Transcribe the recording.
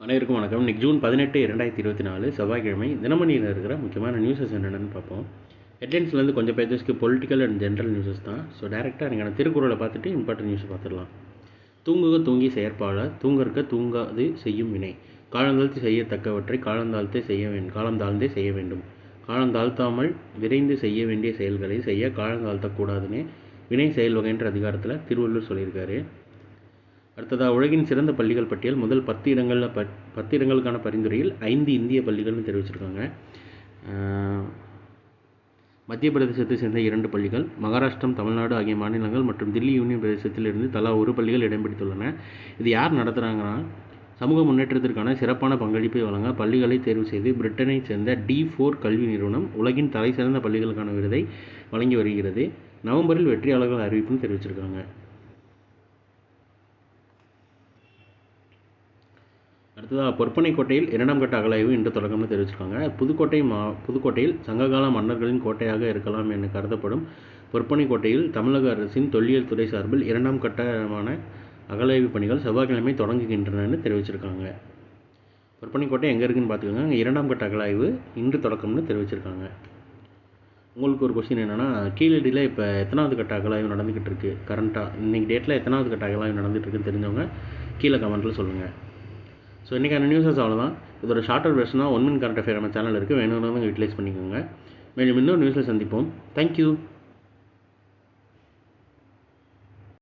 அனைவருக்கும் வணக்கம். இன்றைக்கி ஜூன் 18, 2024 செவ்வாய்க்கிழமை. தினமணியில் இருக்கிற முக்கியமான நியூஸஸ் என்னென்னு பார்ப்போம். ஹெட்லைன்ஸ்லேருந்து கொஞ்சம் பேஜஸ்க்கு பொலிட்டிக்கல் அண்ட் ஜென்ரல் நியூஸஸ் தான். ஸோ டேரெக்டாக நீங்கள் திருக்குறளை பார்த்துட்டு இம்பார்ட்டன்ட் நியூஸ் பார்த்துடலாம். தூங்குக தூங்கி செயற்பாளர் தூங்கற்க தூங்காது செய்யும் வினை காலந்தாழ்த்து செய்யத்தக்கவற்றை காலந்தாழ்த்தே செய்ய வேண்டும். காலந்தாழ்த்தாமல் விரைந்து செய்ய வேண்டிய செயல்களை செய்ய காலந்தாழ்த்தக்கூடாதுன்னு வினை செயல் வகைன்ற அதிகாரத்தில் திருவள்ளுவர் சொல்லியிருக்காரு. அடுத்ததாக உலகின் சிறந்த பள்ளிகள் பட்டியல் முதல் 10 இடங்களுக்கான பரிந்துரையில் 5 இந்திய பள்ளிகள்னு தெரிவிச்சிருக்காங்க. மத்திய பிரதேசத்தை சேர்ந்த 2 பள்ளிகள், மகாராஷ்டிரம், தமிழ்நாடு ஆகிய மாநிலங்கள் மற்றும் தில்லி யூனியன் பிரதேசத்தில் இருந்து தலா ஒரு பள்ளிகள் இடம் பிடித்துள்ளன. இது யார் நடத்துகிறாங்கன்னா, சமூக முன்னேற்றத்திற்கான சிறப்பான பங்களிப்பை வழங்க பள்ளிகளை தேர்வு செய்து பிரிட்டனை சேர்ந்த D4 கல்வி நிறுவனம் உலகின் தலை சிறந்த பள்ளிகளுக்கான விருதை வழங்கி வருகிறது. நவம்பரில் வெற்றியாளர்கள் அறிவிப்புன்னு தெரிவிச்சிருக்காங்க. அடுத்ததாக பொற்பனைக்கோட்டையில் 2ஆம் கட்ட அகழாய்வு இன்று தொடக்கம்னு தெரிவிச்சிருக்காங்க. புதுக்கோட்டையில் சங்ககால மன்னர்களின் கோட்டையாக இருக்கலாம் என கருதப்படும் பொற்பனைக்கோட்டையில் தமிழக அரசின் தொல்லியல் துறை சார்பில் 2ஆம் கட்டமான அகழாய்வு பணிகள் செவ்வாய்க்கிழமை தொடங்குகின்றன தெரிவிச்சிருக்காங்க. பொற்பனைக்கோட்டை எங்கே இருக்குன்னு பார்த்துக்கோங்க. 2ஆம் கட்ட அகழாய்வு இன்று தொடக்கம்னு தெரிவிச்சிருக்காங்க. உங்களுக்கு ஒரு கொஸ்டின் என்னென்னா, கீழடியில் இப்போ எத்தனாவது கட்ட அகழாய்வு நடந்துக்கிட்டு இருக்குது? கரண்ட்டாக இன்றைக்கி டேட்டில் எத்தனாவது கட்ட அகழாய்வு நடந்துகிட்டு இருக்குன்னு தெரிஞ்சவங்க கீழே கமெண்ட்டில் சொல்லுங்கள். ஸோ இன்றைக்கான நியூஸஸ் அவ்வளோதான். இதோட ஷார்ட்டர் வெர்ஷனாக 1 மினிட் கரண்ட் அஃபேர் நம்ம சேனல் இருக்குது. வேணும்னு யூட்டிலைஸ் பண்ணிக்கோங்க. மேலும் இன்னொரு நியூஸில் சந்திப்போம். தேங்க்யூ.